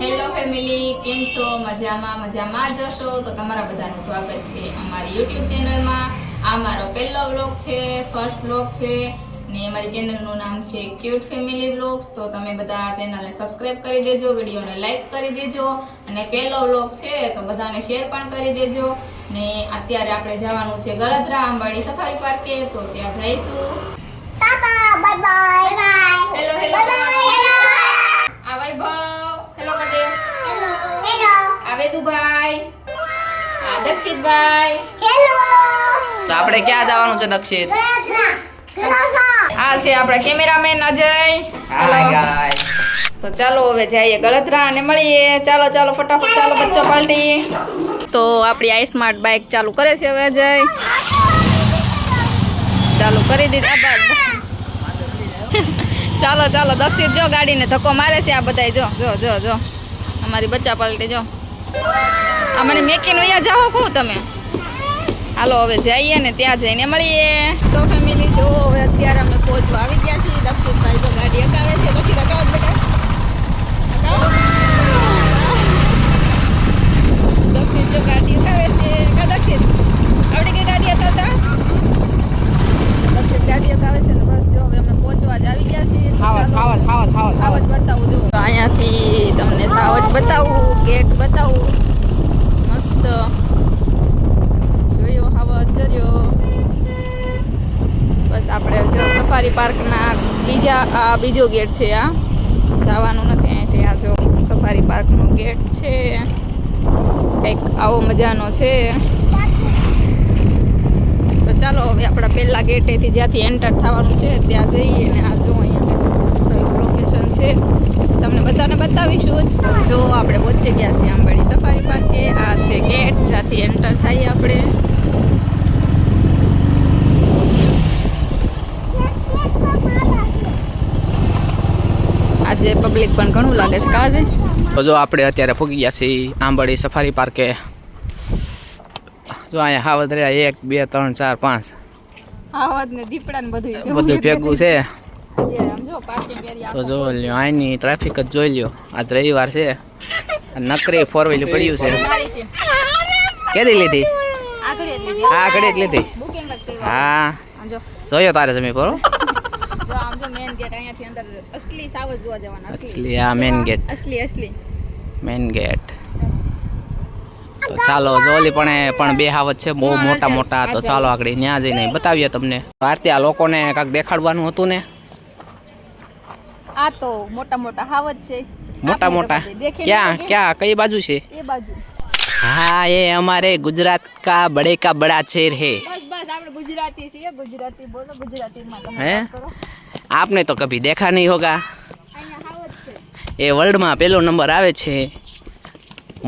Hello family, કેમ છો? મજામાં જશો તો તમારા બધાનું સ્વાગત છે અમારી યુટ્યુબ ચેનલમાં. આ મારો પહેલો વ્લોગ છે, ફર્સ્ટ વ્લોગ છે ને અમારી ચેનલનું નામ છે ક્યુટ ફેમિલી વ્લોગ્સ. તો તમે બધા ચેનલને સબસ્ક્રાઇબ કરી દેજો, વિડીયોને લાઈક કરી દેજો અને પહેલો વ્લોગ છે તો બધાને શેર પણ કરી દેજો. ને અત્યારે આપણે જવાનું છે ગળધરા આંબાડી સફારી પાર્કે, તો ત્યાં જઈશું. Tata, bye bye. Hello hello આ વૈભવ હેલો કરી દે. Hello. આ વેદુભાઈ, આ દક્ષિતભાઈ. Hello. તો આપણે ક્યાં જવાનું છે દક્ષિત? આ છે આપણા કેમેરામેન અજય. Hi guys. તો ચાલો હવે જઈએ ગળધરા અને મળીએ. ચાલો ચાલો ફટાફટ ચાલો બચ્ચો પાલટી. તો આપણી આઈ સ્માર્ટ બાઇક ચાલુ કરે છે હવે અજય. ચાલુ કરી દીધી. ચાલો ચાલો દક્ષિત જો ગાડીને ધક્કો મારે છે. આ બધાય જો જો જો જો અમારી બચ્ચા પાલટી જો. આ મને મેકીને અહીંયા જાઓ કહું તમે. હાલો હવે જઈએ ને ત્યાં જઈને મળીએ. તો ફેમિલી જો હવે અત્યારે અમે પહોંચવા આવી ગયા છીએ. દક્ષિતભાઈ જો ગાડી હકાવે છે. દક્ષિત હકાવો બેટા, દક્ષિત જો ગાડી હકાવે છે. કા દક્ષિત આવડી ગઈ ગાડી હકાવતા? દક્ષિત ગાડી હકાવે છે ને બસ જો હવે અમે પહોંચવા જ આવી ગયા છીએ. સાવજ બતાવું જો અહીંયાથી તમને સાવજ બતાવું, ગેટ બતાવું મસ્ત. જોયો સાવજ જર્યો. બસ આપણે જો સફારી પાર્કના બીજો ગેટ છે. આ જવાનું નથી અહીંથી. આ જો સફારી પાર્કનો ગેટ છે, કંઈક આવો મજાનો છે. તો ચાલો હવે આપણા પહેલા ગેટેથી જ્યાંથી એન્ટર થવાનું છે ત્યાં જઈએ. ને આ જો અહીંયા મસ્ત લોકેશન છે, તમને બધાને બતાવીશું જ. જો આપણે પહોંચી ગયા છીએ આંબાડી સફારી પાર્કે. આ છે ગેટ જ્યાંથી એન્ટર થઈએ આપણે. આજે પબ્લિક પણ ઘણું લાગે છે કાજે. તો જો આપણે અત્યારે પહોંચી ગયા છીએ આંબાડી સફારી પાર્કે. જો અહીંયા હાવદ રહ્યા 1 2 3 4 5 હાવદ ને દીપડા ને બધું છે, બધું ભેગું છે. આમ જો પાર્કિંગ એરિયા. તો જો લ્યો અહીંની ટ્રાફિક જ જોઈ લ્યો. આજ રવિવાર છે, નકરી 4 વ્હીલ પડ્યું છે. કેદી લીધી? આગળ જ લીધી. હા આગળ જ લીધી. બુકિંગ જ કર્યું. હા આમ જો જોયો તારે જમી પર જો આમ જો મેન ગેટ અહીંયાથી અંદર અસલી સાવજ જોવા જવાના. અસલી આ મેન ગેટ, અસલી મેન ગેટ. તો ચાલો જોલી પણ બે હાવત છે બહુ મોટા મોટા. તો ચાલો આગળ ત્યાં જઈને બતાવીએ તમને. આરતી આ લોકોને કાંઈક દેખાડવાનું હતું ને. આ તો મોટા મોટા હાવજ છે. મોટા મોટા ક્યાં કઈ બાજુ છે? એ બાજુ. हाँ ये हमारे गुजरात का बड़े का बड़ा शेर है. बस बस આપણે ગુજરાતી છીએ, ગુજરાતી બોલો. ગુજરાતીમાં તમે हैं? વાત કરો. आपने तो कभी देखा नहीं होगा. અહીંયા હાવજ છે. ये वर्ल्ड में पहलो नंबर आवे छे.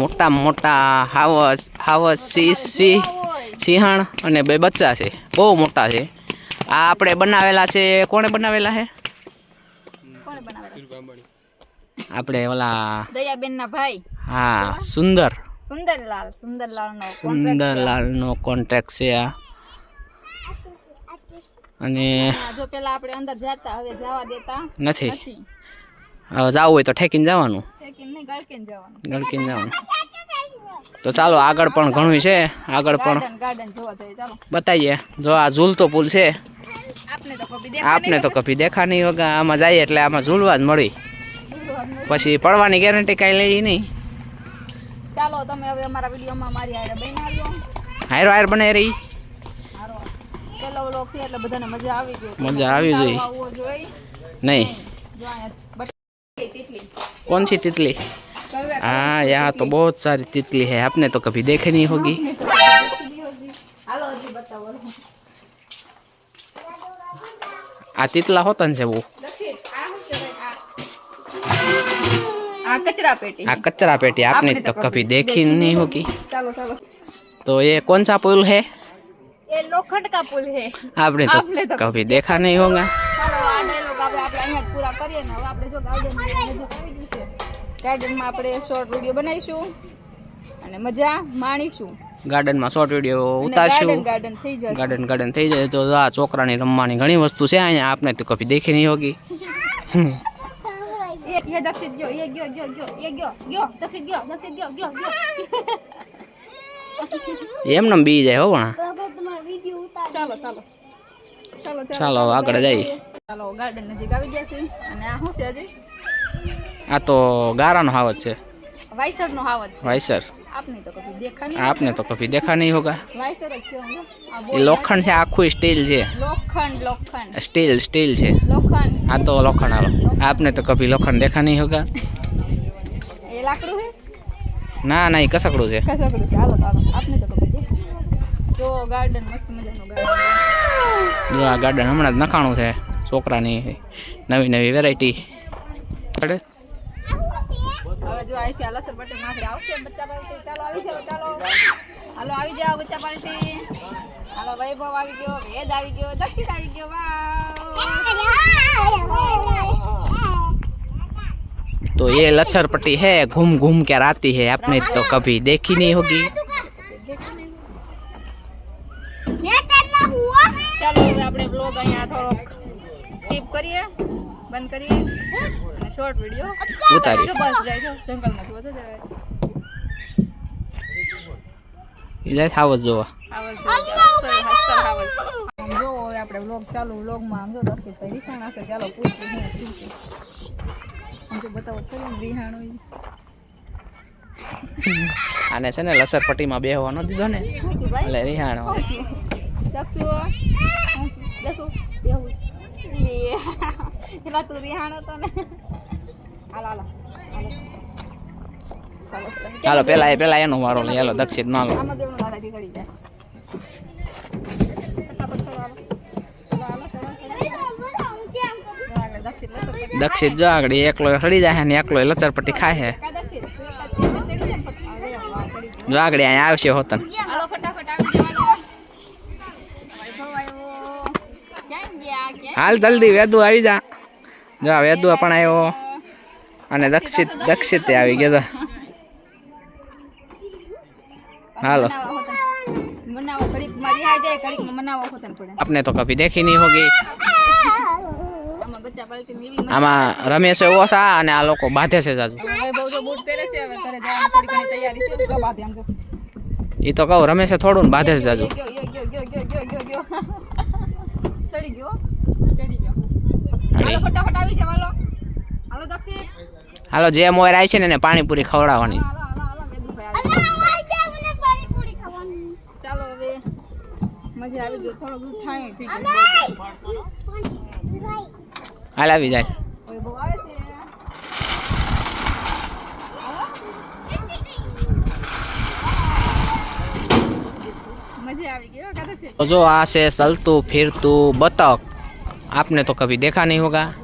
मोटा मोटा हावस सिंहण અને બે બચ્ચા છે, બહુ મોટા છે. આ આપણે બનાવેલા છે. કોણે બનાવેલા છે? કોણે બનાવેલા? આપણે ઓલા દયાબેન ના ભાઈ. હા સુંદરલાલ નો કોન્ટ્રાક્ટ છે આ. અને જો પેલા આપણે અંદર જતા, હવે જવા દેતા નથી. હવે જવું હોય તો ઠેકીને જવાનું, ગળકીને જવાનું. ગળકીને જવાનું. તો ચાલો આગળ પણ ઘણું છે. આગળ પણ ગાર્ડન જોવા જઈએ ચાલો. બતાવીએ. જો આ ઝૂલતો પુલ છે. આપને તો કભી દેખા નહીં હોગા. આમાં જઈએ એટલે આમાં ઝૂલવા જ મળી. પછી પડવાની ગેરંટી કાંઈ લઈ નહીં. ચાલો તમે હવે અમારા વિડીયોમાં મારી હારે બનાવ્યો. હાયર બને રહી. પેલો વ્લોગ છે એટલે બધાને મજા આવી ગઈ. મજા આવી ગઈ नहीं. જો અહીંયા તિતલી. कौन सी तितली? हाँ यहाँ तो बहुत सारी तितली है. आपने तो कभी देखे नहीं होगी. હાલો હજી બતાવો. आ तितला होता है वो. આ કચરા પેટી. आ कचरा पेटी आपने तो कभी देखी नहीं होगी. ચાલો ચાલો. तो ये कौन सा पुल है? ये लोखंड का पुल है. आपने तो कभी देखा नहीं होगा. ચાલો આ ડાયલોગ આપણે અહીંયા પૂરા કરીએ ને હવે આપણે જો ગાર્ડનમાં નજીક આવી ગયું છે. ગાર્ડનમાં આપણે શોર્ટ વિડીયો બનાવીશું અને મજા માણીશું. ગાર્ડનમાં શોર્ટ વિડીયો ઉતારશું. ગાર્ડન થઈ જશે. ગાર્ડન થઈ જાય. તો આ છોકરાની રમવાની ઘણી વસ્તુ છે અહીંયા. આપને તો કભી દેખી નહીં હોગી. ये दक्षित गयो ये गयो गयो गयो ये गयो गयो दक्षित गयो गयो गयो એમને બી જાય હો પણ पापा तुम्हारा वीडियो उतार ચાલો ચાલો ચાલો ચાલો આગળ જઈએ ચાલો ગાર્ડન નજીક આવી ગયા છે અને આ શું છે હજી આ તો ગારાનો હાવજ છે વાઇસર નો હાવજ છે વાઇસર આપને તો કभी देखा नहीं आपने तो कभी देखा नहीं होगा વાઇસર જ છે હમણાં આ ये બોલ लोखंड છે આખું સ્ટીલ છે લોખંડ स्टील स्टील છે લોખંડ આ તો લોખંડ હાલો आपने तो कभी लोखंड देखा नहीं होगा એ લાકડું છે ના ના એ કસકડું છે કસકડું છે હાલો ચાલો આપને તો કभी देखा જો ગાર્ડન મસ્ત મજાનું ગાર્ડન જો આ ગાર્ડન હમણાં જ નખાણું છે છોકરાની નવી નવી વેરાયટી હવે જો અહીંથી આ લસર પટ્ટી માથે આવશે બચ્ચા પાર્ટી ચાલો આવી જાઓ ચાલો હાલો આવી જાઓ બચ્ચા પાર્ટી હાલો વૈભવ આવી ગયો વેદ આવી ગયો દક્ષિત આવી ગયો तो ये लच्छर पट्टी है घूम घूम कर आती है आपने तो कभी देखी नहीं होगी ચાલો હવે આપણે બ્લોગ અહીંયા થોડોક સ્કીપ કરીએ બંધ કરીએ અને શોર્ટ વિડીયો उतारी જો બસ જાય છે જંગલમાં જોવો છો જરા इधर हावज जो આવસ હસર આવસ આમ જો હવે આપણે બ્લોગ ચાલુ બ્લોગમાં આમ જો દક્ષિત ભાઈ વિસાણા છે ચાલો પૂછીએ શું છે આમ જો બતાવો થોડું વિહાણો આને છે ને લસર પટ્ટીમાં બેહવા ન દીધો ને શું છે ભાઈ એટલે રિહાણો દક્ષુ દસુ બેહું લે પેલા તું વિહાણો તો ને હાલો હાલો ચાલો ચાલો પેલા એનો મારો લે હાલો દક્ષિત ના લો આમાં દેવનું લાલાથી કરી જાય ફટાફટ કરો હાલો હાલો દક્ષિત લસર દક્ષિત જો આગળ એકલો સડી જાય ને એકલો લચર પટ્ટી ખાય છે જો આગળ અહીંયા આવશે હોતન હાલો ફટાફટ આવી જવાનું વૈભવ આવ્યો ક્યાં ગયા ક્યાં હાલ જલ્દી વેદુ આવી જા જો આ વેદુ પણ આવ્યો અને દક્ષિત આવી ગયો તો હાલો મનાવો ઘડીક મારી આ જાય ઘડીક મનાવો હોતન પડે આપને તો કભી દેખી નહીં હોગી આમાં બચ્ચા પાલટી મેવી આમાં રમેશ ઓછા અને આ લોકો બાંધે છે જાજુ વૈભવ જો બૂટ પહેરે છે હવે ઘરે જવાની થોડી ઘણી તૈયારી છે તો બાદ આમ જો એ તો કહું રમેશે થોડું ને બાંધે છે જાજુ ગયો ચડી ગયો હાલો ફટાફટ આવી જાવ હાલો હાલો દક્ષિત હાલો જે મોર આવી છે ને એને પાણીપુરી ખવડાવવાની હાલો વેદુભાઈ આવી ચાલો હવે મજા આવી ગઈ થોડું દૂધ છાંય થઈ ગયું હાલ આવી જાય વૈભવ આવે છે મજા આવી ગઈ કાકા છે तो जो आ से चलतू फिरतू बतख आपने तो कभी देखा नहीं होगा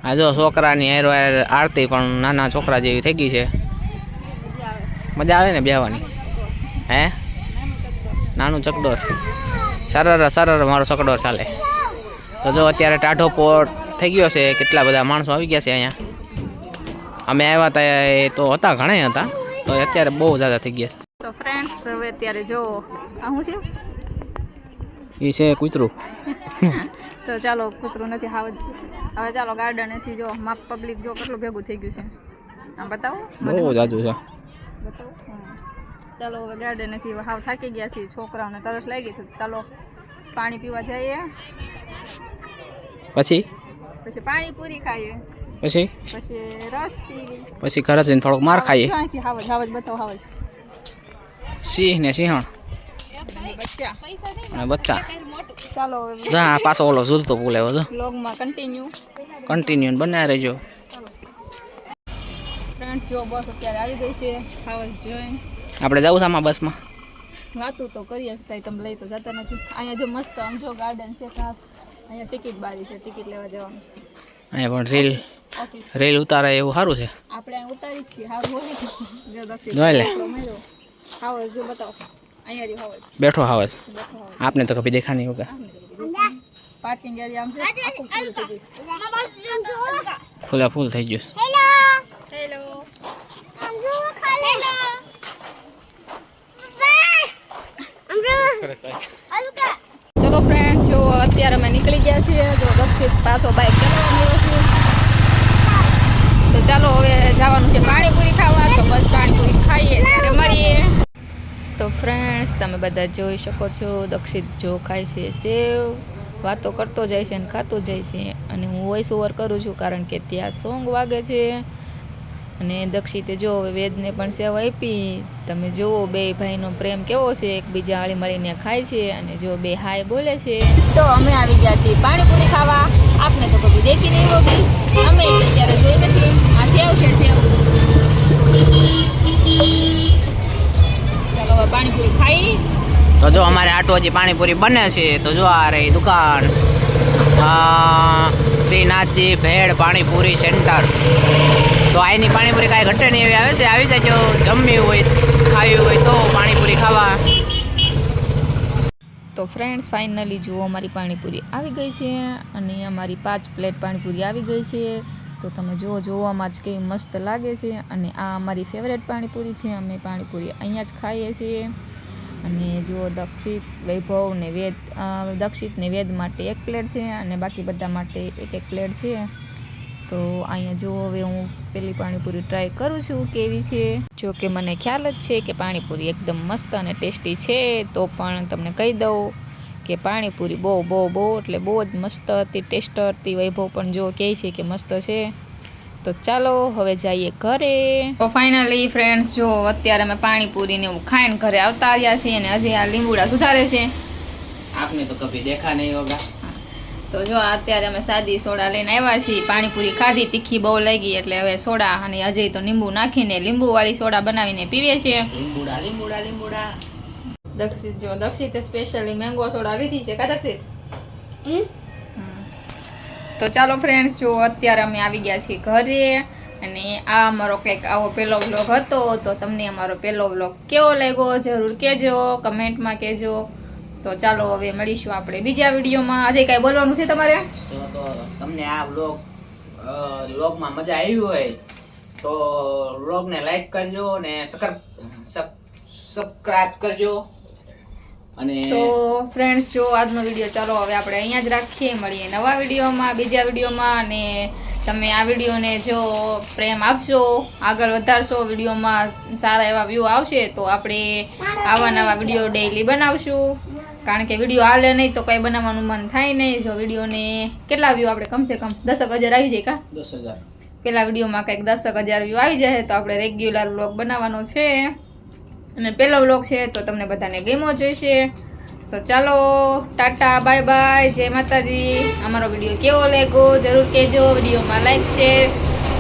आ जो छोकरानी हेर आरती पण नाना छोकरा जेवी થઈ ગઈ છે મજા આવે ને બેહવાની હે નાનું ચકડોર સરર મારો ચકડોર ચાલે તો જો અત્યારે ટાઢો પોટ થઈ ગયો છે કેટલા બધા માણસો આવી ગયા છે અહીંયા અમે આવ્યા હતા એ તો હતા ઘણા હતા તો અત્યારે બહુ જ્યાદા થઈ ગયા તો ફ્રેન્ડ્સ હવે અત્યારે જો આ શું છે છે એ છે કૂતરું તો ચાલો કૂતરું નથી હવે ચાલો ગાર્ડનેથી જો માપ પબ્લિક જો કેટલું ભેગું થઈ ગયું છે આમ બતાવો બહુ જાજુ છે બતાવો ચાલો હવે ગાર્ડનેથી હાવ થાકી ગયા છીએ છોકરાઓને તરસ લાગી તો ચાલો પાણી પીવા જઈએ પછી પાણીપુરી ખાઈએ પછી પછી રસ પીવી પછી ઘરે જઈને થોડોક માર ખાઈએ હાવજ બતાવો હાવજ સિંહ ને સિંહણ બચ્ચા અને બચ્ચા ચાલો જા પાછો ઓલો ઝૂલતો પુલ આવ્યો જો વ્લોગમાં કન્ટિન્યુ બનાવી રહેજો ફ્રેન્ડ્સ જો બસ અત્યારે આવી ગઈ છે હાવજ જોઈને આપણે જવું છે આમાં બસમાં વાતું તો કરીએ જ થાય તમે લઈ તો જતા નથી અહીંયા જો મસ્ત આમ જો ગાર્ડન છે ખાસ અહીંયા ટિકિટ બારી છે ટિકિટ લેવા જવાનું અહીંયા પણ ઓફિસ રીલ ઉતારે એવું સારું છે આપણે અહીં ઉતારી જ છીએ હારું હોય જો દક્ષિણ જોઈ લે. હાવજ જો બતાવો અહીંયા રહ્યું હાવજ બેઠો હાવજ બેઠો હાવજ આપને તો કભી દેખા નહીં હોગા પાર્કિંગ એરિયા આમ છે આખું ફૂલ થઈ ગયું ફૂલા ફૂલ થઈ ગયું હેલો ચલો ફ્રેન્ડ જો અત્યારે અમે નીકળી ગયા છીએ. તો દક્ષિત પાછો બાઇક ચલાવવાનો છે. તો ચાલો હવે જવાનું છે પાણીપુરી ખાવા. તો બસ પાણીપુરી ખાઈએ ત્યારે મળીએ. તો ફ્રેન્ડ્સ, તમે બધા જોઈ શકો છો દક્ષિત જો ખાય છે સેવ, વાતો કરતો જાય છે અને ખાતો જાય છે. અને હું વોઇસ ઓવર કરું છું કારણ કે ત્યાં સોંગ વાગે છે. અને દક્ષિતે જો વેદને પણ સેવ આપી. તમે જુઓ બે ભાઈનો પ્રેમ કેવો છે, એકબીજા હળી મળીને ખાય છે અને જો બે હાય બોલે છે. તો અમે આવી ગયા છીએ પાણીપુરી ખાવા. આપને તો કભી દેખી નહીં હોગી, અમે અત્યારે જોઈ નથી. આ સેવ છે સેવ. ચાલો હવે પાણીપુરી ખાઈ. તો જો અમારે આટો હજી પાણીપુરી બને છે. તો જો આ રહી દુકાન, શ્રીનાથજી ભેળ પાણીપુરી સેન્ટર. તો આની પાણીપુરી કાંઈ ઘટે નહીં એવી આવે છે. આવી જજો, જમવી હોય ખાવી હોય તો પાણીપુરી ખાવા. તો ફ્રેન્ડ્સ, ફાઇનલી જુઓ અમારી પાણીપુરી આવી ગઈ છે અને અમારી 5 પ્લેટ પાણીપુરી આવી ગઈ છે. તો તમે જુઓ, જોવામાં જ કેવી મસ્ત લાગે છે. અને આ અમારી ફેવરેટ પાણીપુરી છે. અમે પાણીપુરી અહીંયા જ ખાઈએ છીએ. અને જુઓ દક્ષિત, વૈભવ ને વેદ, દક્ષિત ને વેદ માટે 1 પ્લેટ છે અને બાકી બધા માટે 1 પ્લેટ છે. તો અહીંયા જુઓ, હવે હું પેલી પાણીપુરી ટ્રાય કરું છું કેવી છે. જો કે મને ખ્યાલ જ છે કે પાણીપુરી એકદમ મસ્ત અને ટેસ્ટી છે. તો પણ તમને કહી દઉં કે પાણીપુરી બહુ એટલે બહુ જ મસ્ત હતી, ટેસ્ટ હતી. વૈભવ પણ જો કહે છે કે મસ્ત છે. તો ચાલો હવે જઈએ ઘરે. તો ફાઇનલી ફ્રેન્ડ્સ, જો અત્યારે અમે પાણીપુરીને એવું ખાઈને ઘરે આવતા આવ્યા છીએ અને હજી આ લીંબુડા સુધારે છે. આપને તો કભી દેખા નહીં હોગા. તો જો અત્યારે અમે સાદી સોડા લઈને આવ્યા છીએ. પાણીપુરી ખાધી, તીખી બહુ લાગી એટલે હવે સોડા અને અજય તો લીંબુ નાખીને લીંબુવાળી સોડા બનાવીને પીવે છે. લીંબુડા. દક્ષિતે સ્પેશિયલી મેંગો સોડા લીધી છે કા દક્ષિત? તો ચાલો ફ્રેન્ડ્સ, જો અત્યારે અમે આવી ગયા છીએ ઘરે. અને આ અમારો કંઈક આવો પહેલો વ્લોગ હતો. તો તમને અમારો પહેલો વ્લોગ કેવો લાગ્યો જરૂર કહેજો, કમેન્ટમાં કહેજો. તો ચાલો હવે મળીશું આપણે બીજા વિડીયોમાં. આજે કાંઈ બોલવાનું છે તમારે? જો તો તમને આ વ્લોગમાં મજા આવી હોય તો વ્લોગને લાઈક કરજો ને સબસ્ક્રાઇબ કરજો. અને તો ફ્રેન્ડ્સ, જો આજનો વિડીયો ચાલો હવે આપણે અહીંયા જ રાખીએ. મળીએ નવા વિડીયોમાં, બીજા વિડીયોમાં. અને તમે આ વિડીયોને જો પ્રેમ આપશો, આગળ વધારશો, વિડીયોમાં સારા એવા વ્યૂ આવશે તો આપણે આવા નવા વિડીયો ડેઈલી બનાવશું. કારણ કે વિડીયો હાલે નહીં તો કંઈ બનાવવાનું મન થાય નહીં. જો વિડીયોને કેટલા વ્યૂ આપણે કમસે કમ 10,000 આવી જાય કા? 10,000 પેલા વિડીયોમાં કંઈક 10,000 વ્યૂ આવી જાય તો આપણે રેગ્યુલર વ્લોગ બનાવવાનો છે. અને પહેલો વ્લોગ છે તો તમને બધાને ગમ્યો જોઈશે. તો ચાલો ટાટા, બાય બાય, જય માતાજી. અમારો વિડીયો કેવો લાગ્યો જરૂર કહેજો. વિડીયોમાં લાઈક, શેર,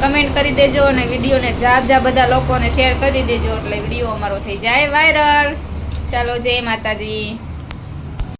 કમેન્ટ કરી દેજો. અને વિડીયોને જા બધા લોકોને શેર કરી દેજો એટલે વિડીયો અમારો થઈ જાય વાયરલ. ચાલો, જય માતાજી.